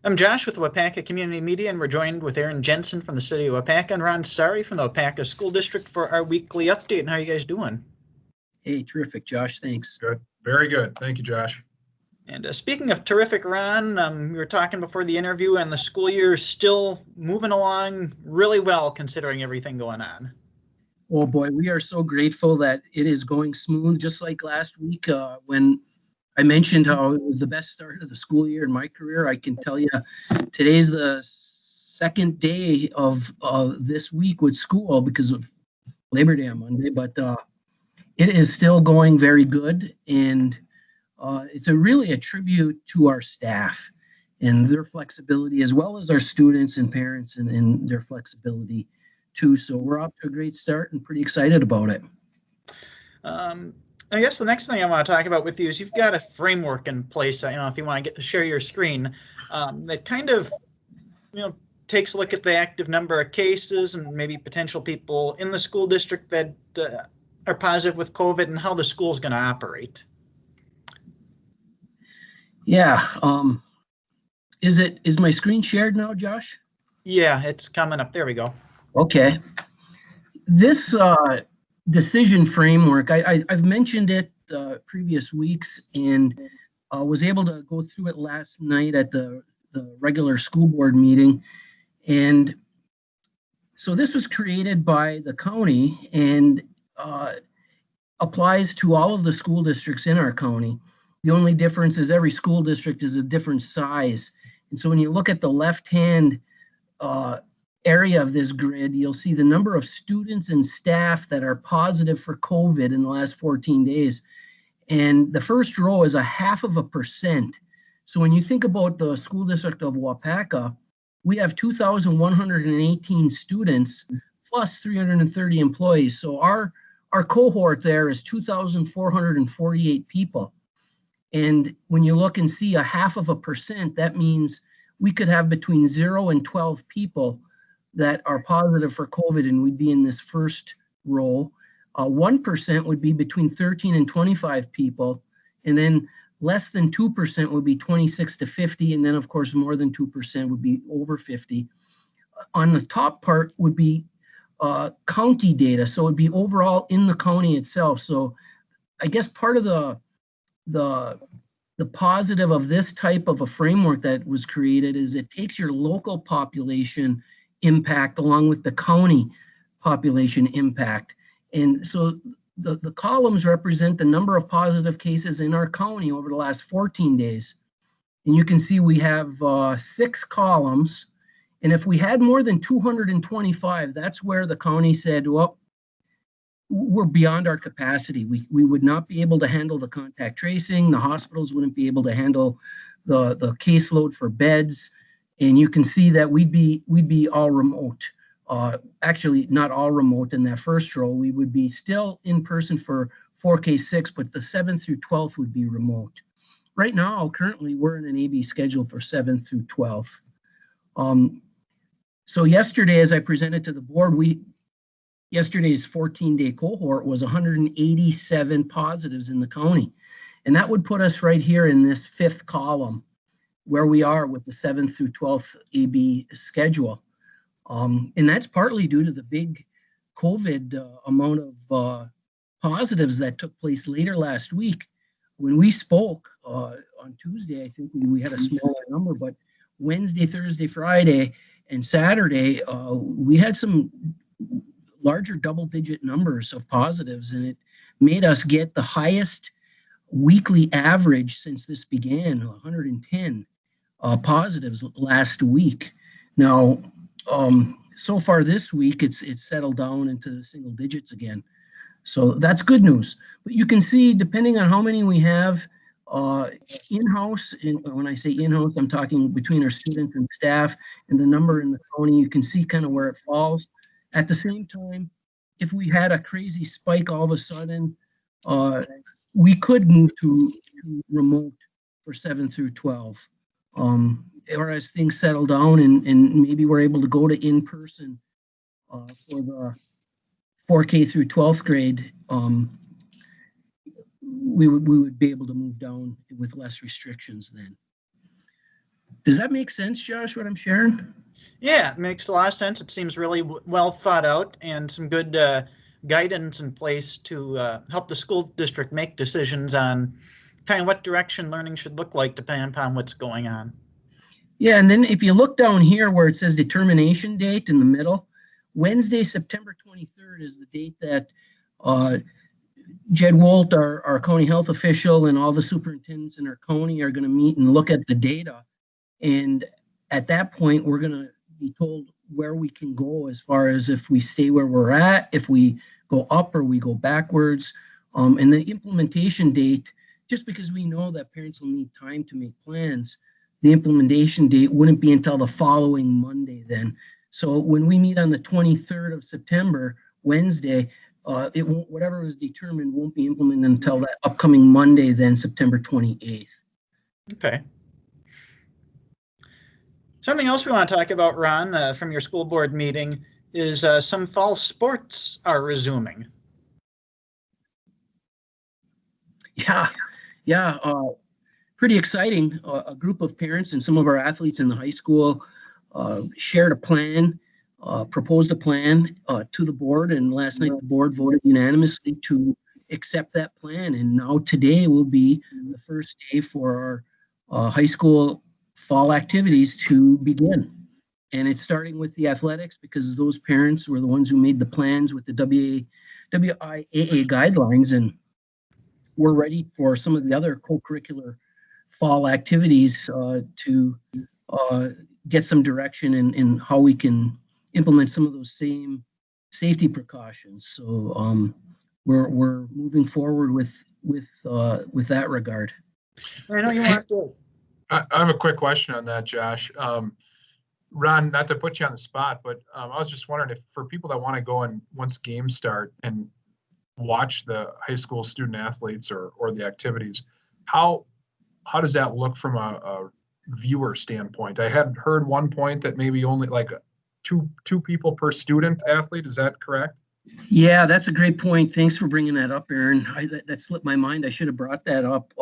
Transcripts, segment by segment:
I'm Josh with Wapaka Community Media, and we're joined with Aaron Jensen from the city of Wapaka and Ron Sari from the Wapaka School District for our weekly update. And how are you guys doing? Hey, terrific, Josh. Thanks. Good. Very good. Thank you, Josh. And speaking of terrific, Ron, we were talking before the interview, and the school year is still moving along really well considering everything going on. Oh boy, we are so grateful that it is going smooth. Just like last week when I mentioned how it was the best start of the school year in my career, I can tell you today's the second day of this week with school because of Labor Day on Monday, but it is still going very good. And it's really a tribute to our staff and their flexibility, as well as our students and parents and their flexibility too. So we're off to a great start and pretty excited about it. I guess the next thing I want to talk about with you is you've got a framework in place. If you want to share your screen, that kind of, takes a look at the active number of cases and maybe potential people in the school district that are positive with COVID and how the school's going to operate. Yeah. Is my screen shared now, Josh? Yeah, it's coming up. There we go. Okay. This decision framework, I've mentioned it previous weeks and was able to go through it last night at the regular school board meeting. And so this was created by the county and applies to all of the school districts in our county. The only difference is every school district is a different size. And so when you look at the left-hand area of this grid, you'll see the number of students and staff that are positive for COVID in the last 14 days. And the first row is 0.5%. So when you think about the school district of Wapaka, we have 2,118 students plus 330 employees. So our cohort there is 2,448 people. And when you look and see 0.5%, that means we could have between 0 and 12 people that are positive for COVID, and we'd be in this first row. 1% would be between 13 and 25 people, and then less than 2% would be 26 to 50, and then of course more than 2% would be over 50. On the top part would be county data, so it'd be overall in the county itself. So I guess part of the positive of this type of a framework that was created is it takes your local population impact along with the county population impact. And so the columns represent the number of positive cases in our county over the last 14 days. And you can see we have 6 columns. And if we had more than 225, that's where the county said, well, we're beyond our capacity. We would not be able to handle the contact tracing. The hospitals wouldn't be able to handle the caseload for beds. And you can see that we'd be all remote. Actually, not all remote in that first row. We would be still in person for 4K6, but the 7th through 12th would be remote. Right now, currently, we're in an AB schedule for 7th through 12th. So yesterday, as I presented to the board, yesterday's 14-day cohort was 187 positives in the county. And that would put us right here in this 5th column where we are with the 7th through 12th AB schedule. And that's partly due to the big COVID amount of positives that took place later last week. When we spoke on Tuesday, I think we had a smaller number, but Wednesday, Thursday, Friday, and Saturday, we had some larger double-digit numbers of positives, and it made us get the highest weekly average since this began, 110 positives last week. Now, so far this week, it's settled down into single digits again. So that's good news. But you can see, depending on how many we have in-house, when I say in-house, I'm talking between our students and staff, and the number in the county, you can see kind of where it falls. At the same time, if we had a crazy spike all of a sudden, we could move to remote for 7 through 12. Or as things settle down and maybe we're able to go to in-person for the 4K through 12th grade, we would be able to move down with less restrictions then. Does that make sense, Josh, what I'm sharing? Yeah, it makes a lot of sense. It seems really well thought out and some good guidance in place to help the school district make decisions on kind of what direction learning should look like depending upon what's going on. Yeah, and then if you look down here where it says determination date in the middle, Wednesday, September 23rd is the date that Jed Wolt, our county health official, and all the superintendents in our county are going to meet and look at the data. And at that point, we're going to be told where we can go as far as if we stay where we're at, if we go up or we go backwards. And the implementation date, just because we know that parents will need time to make plans, the implementation date wouldn't be until the following Monday then. So when we meet on the 23rd of September, Wednesday, it won't, whatever was determined won't be implemented until that upcoming Monday, then September 28th. Okay. Something else we want to talk about, Ron, from your school board meeting is some fall sports are resuming. Yeah, pretty exciting. A group of parents and some of our athletes in the high school shared a plan, proposed a plan to the board, and last night the board voted unanimously to accept that plan. And now today will be the first day for our high school fall activities to begin. And it's starting with the athletics because those parents were the ones who made the plans with the WIAA guidelines, and we're ready for some of the other co-curricular fall activities to get some direction in how we can implement some of those same safety precautions. So we're moving forward with that regard. I know you want to. I have a quick question on that, Josh. Ron, not to put you on the spot, but I was just wondering if for people that want to go and once games start and watch the high school student athletes or the activities, how does that look from a viewer standpoint? I had heard one point that maybe only like two people per student athlete. Is that correct? Yeah, that's a great point. Thanks for bringing that up, Aaron. That slipped my mind. I should have brought that up.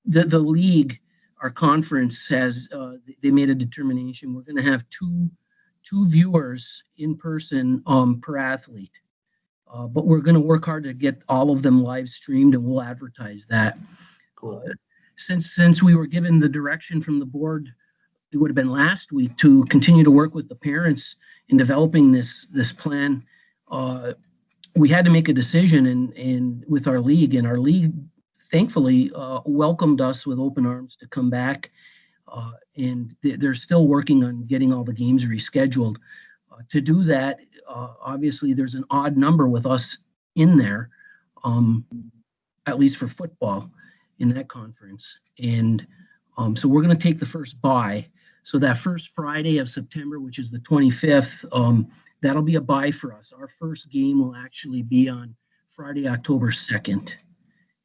The league, our conference, has they made a determination. We're going to have two viewers in person per athlete, but we're going to work hard to get all of them live streamed, and we'll advertise that. Cool. Since we were given the direction from the board, it would have been last week, to continue to work with the parents in developing this plan. We had to make a decision and with our league, and our league thankfully welcomed us with open arms to come back, and they're still working on getting all the games rescheduled. To do that, obviously there's an odd number with us in there, at least for football in that conference. And so we're going to take the first bye. So that first Friday of September, which is the 25th, that'll be a bye for us. Our first game will actually be on Friday, October 2nd.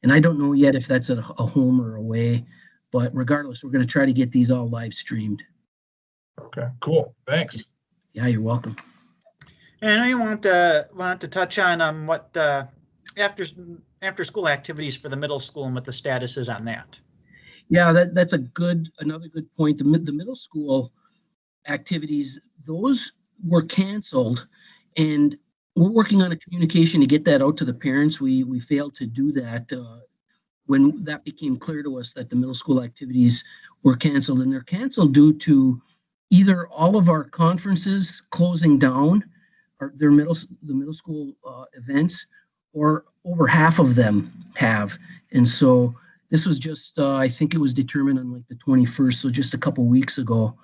And I don't know yet if that's a home or away, but regardless, we're going to try to get these all live streamed. Okay, cool. Thanks. Yeah, you're welcome. And I know you want to touch on what after school activities for the middle school and what the status is on that. Yeah, that's another good point. The middle school activities, those were canceled, and we're working on a communication to get that out to the parents. We failed to do that when that became clear to us that the middle school activities were canceled, and they're canceled due to either all of our conferences closing down, or the middle school events, or over half of them have. And so this was just, I think it was determined on like the 21st, so just a couple weeks ago,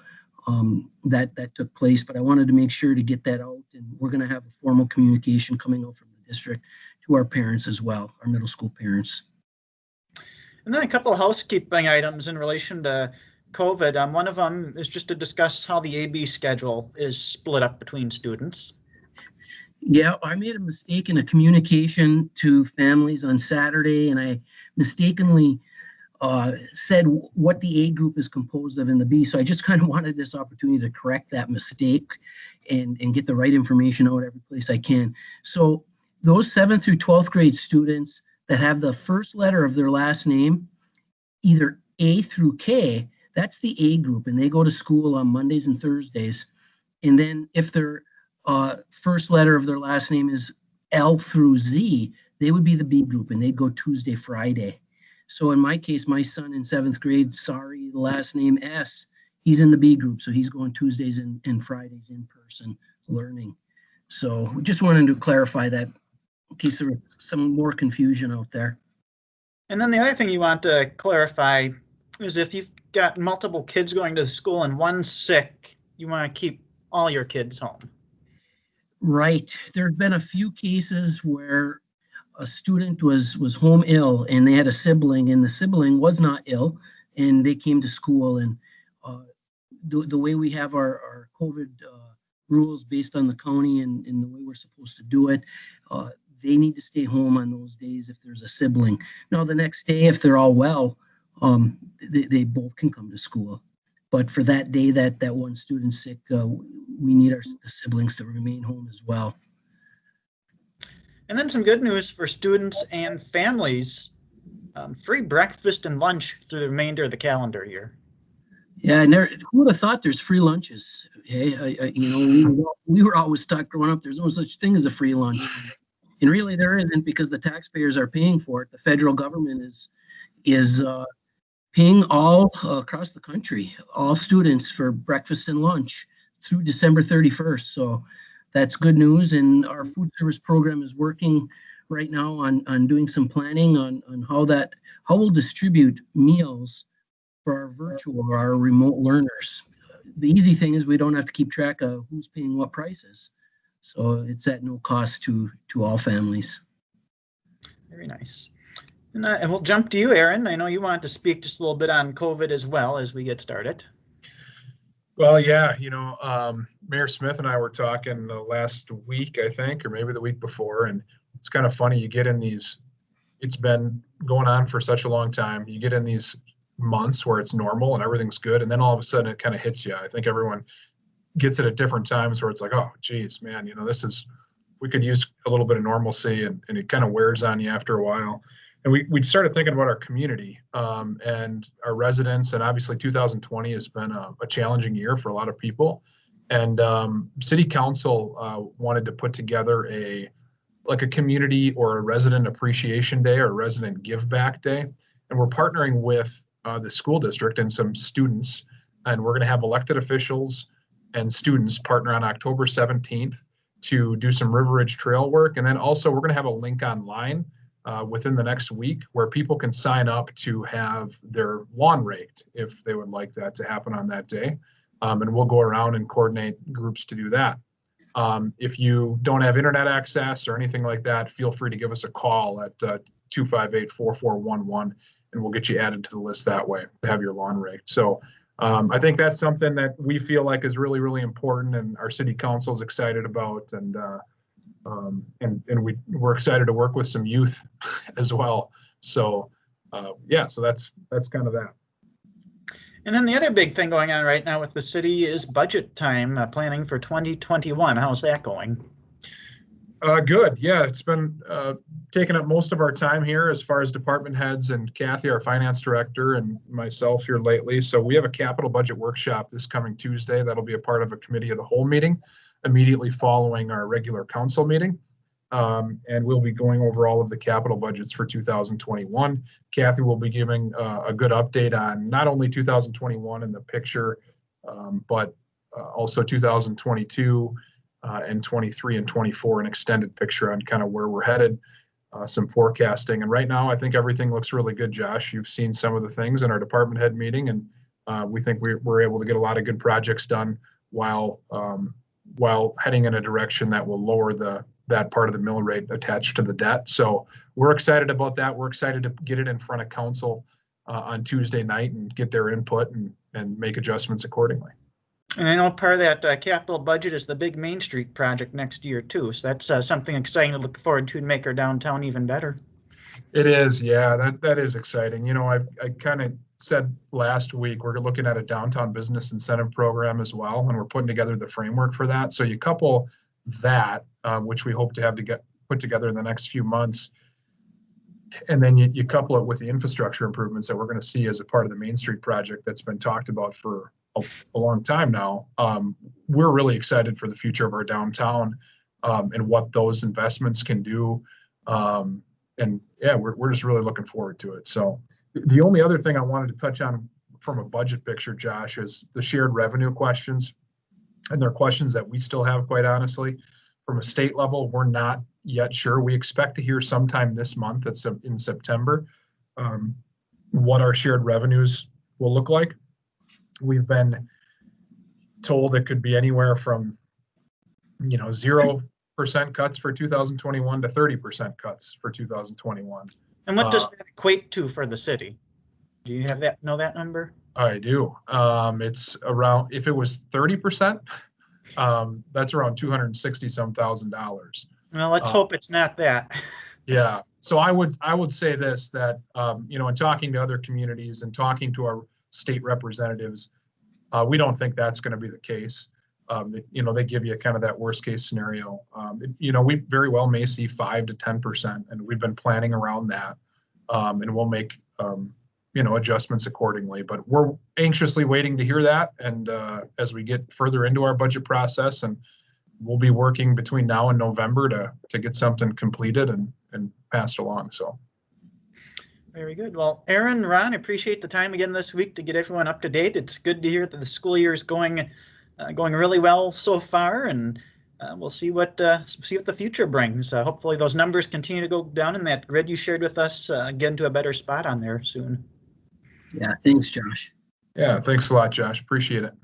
that took place. But I wanted to make sure to get that out, and we're going to have a formal communication coming out from the district to our parents as well, our middle school parents. And then a couple of housekeeping items in relation to COVID. One of them is just to discuss how the AB schedule is split up between students. Yeah, I made a mistake in a communication to families on Saturday, and I mistakenly said what the A group is composed of in the B. So I just kind of wanted this opportunity to correct that mistake and get the right information out every place I can. So those 7th through 12th grade students that have the first letter of their last name, either A through K, That's the A group, and they go to school on Mondays and Thursdays. And then if their first letter of their last name is L through Z, they would be the B group, and they'd go Tuesday, Friday. So in my case, my son in 7th grade, sorry, the last name S, he's in the B group, so he's going Tuesdays and Fridays in person learning. So we just wanted to clarify that in case there was some more confusion out there. And then the other thing you want to clarify is if you've got multiple kids going to school and one's sick, you want to keep all your kids home. Right. There have been a few cases where a student was home ill and they had a sibling, and the sibling was not ill, and they came to school. And the way we have our COVID rules based on the county and the way we're supposed to do it, they need to stay home on those days if there's a sibling. Now, the next day, if they're all well, they both can come to school. But for that day that one student's sick, we need the siblings to remain home as well. And then some good news for students and families, free breakfast and lunch through the remainder of the calendar year. Yeah, who would have thought there's free lunches? Hey, we were always taught growing up there's no such thing as a free lunch. And really there isn't, because the taxpayers are paying for it. The federal government is paying all across the country, all students for breakfast and lunch through December 31st. So that's good news. And our food service program is working right now on doing some planning on how we'll distribute meals for our virtual or our remote learners. The easy thing is we don't have to keep track of who's paying what prices. So it's at no cost to all families. Very nice. And we'll jump to you, Aaron. I know you wanted to speak just a little bit on COVID as well as we get started. Well, yeah, Mayor Smith and I were talking last week, I think, or maybe the week before, and it's kind of funny. You get in these, it's been going on for such a long time. You get in these months where it's normal and everything's good, and then all of a sudden it kind of hits you. I think everyone gets it at different times where it's like, oh, geez, man, we could use a little bit of normalcy, and it kind of wears on you after a while. And we started thinking about our community and our residents, and obviously 2020 has been a challenging year for a lot of people. And City Council wanted to put together a community or a resident appreciation day or a resident give back day. And we're partnering with the school district and some students, and we're going to have elected officials and students partner on October 17th to do some River Ridge Trail work. And then also we're going to have a link online within the next week where people can sign up to have their lawn raked if they would like that to happen on that day. And we'll go around and coordinate groups to do that. If you don't have internet access or anything like that, feel free to give us a call at 258-4411, and we'll get you added to the list that way to have your lawn raked. So I think that's something that we feel like is really, really important, and our city council is excited about, and we're excited to work with some youth as well. So so that's kind of that. And then the other big thing going on right now with the city is budget time, planning for 2021. How's that going? Good. Yeah, it's been taking up most of our time here as far as department heads and Kathy, our finance director, and myself here lately. So we have a capital budget workshop this coming Tuesday. That'll be a part of a committee of the whole meeting immediately following our regular council meeting. And we'll be going over all of the capital budgets for 2021. Kathy will be giving a good update on not only 2021 in the picture, but also 2022 and 23 and 24, an extended picture on kind of where we're headed, some forecasting. And right now, I think everything looks really good, Josh. You've seen some of the things in our department head meeting, and we think we're able to get a lot of good projects done while heading in a direction that will lower that part of the mill rate attached to the debt. So we're excited about that. We're excited to get it in front of council on Tuesday night and get their input and make adjustments accordingly. And I know part of that capital budget is the big Main Street project next year too. So that's something exciting to look forward to and make our downtown even better. It is, yeah, that is exciting. I kind of said last week, we're looking at a downtown business incentive program as well, and we're putting together the framework for that. So you couple that, which we hope to have to get put together in the next few months, And then you couple it with the infrastructure improvements that we're going to see as a part of the Main Street project that's been talked about for a long time now. We're really excited for the future of our downtown and what those investments can do. And yeah, we're just really looking forward to it. So the only other thing I wanted to touch on from a budget picture, Josh, is the shared revenue questions. And they're questions that we still have, quite honestly. From a state level, we're not yet sure. We expect to hear sometime this month, that's in September, what our shared revenues will look like. We've been told it could be anywhere from 0% cuts for 2021 to 30% cuts for 2021. And what does that equate to for the city? Do you know that number? I do. It's around, if it was 30%, that's around $260,000. Well, let's hope it's not that. Yeah. So I would say this, that, in talking to other communities and talking to our state representatives, we don't think that's going to be the case. They give you kind of that worst case scenario. We very well may see 5 to 10%, and we've been planning around that. And we'll make, adjustments accordingly, but we're anxiously waiting to hear that. And as we get further into our budget process, and we'll be working between now and November to get something completed and passed along. So. Very good. Well, Aaron, Ron, I appreciate the time again this week to get everyone up to date. It's good to hear that the school year is going really well so far, and we'll see what the future brings. Hopefully those numbers continue to go down, and that grid you shared with us get into a better spot on there soon. Yeah, thanks, Josh. Yeah, thanks a lot, Josh. Appreciate it.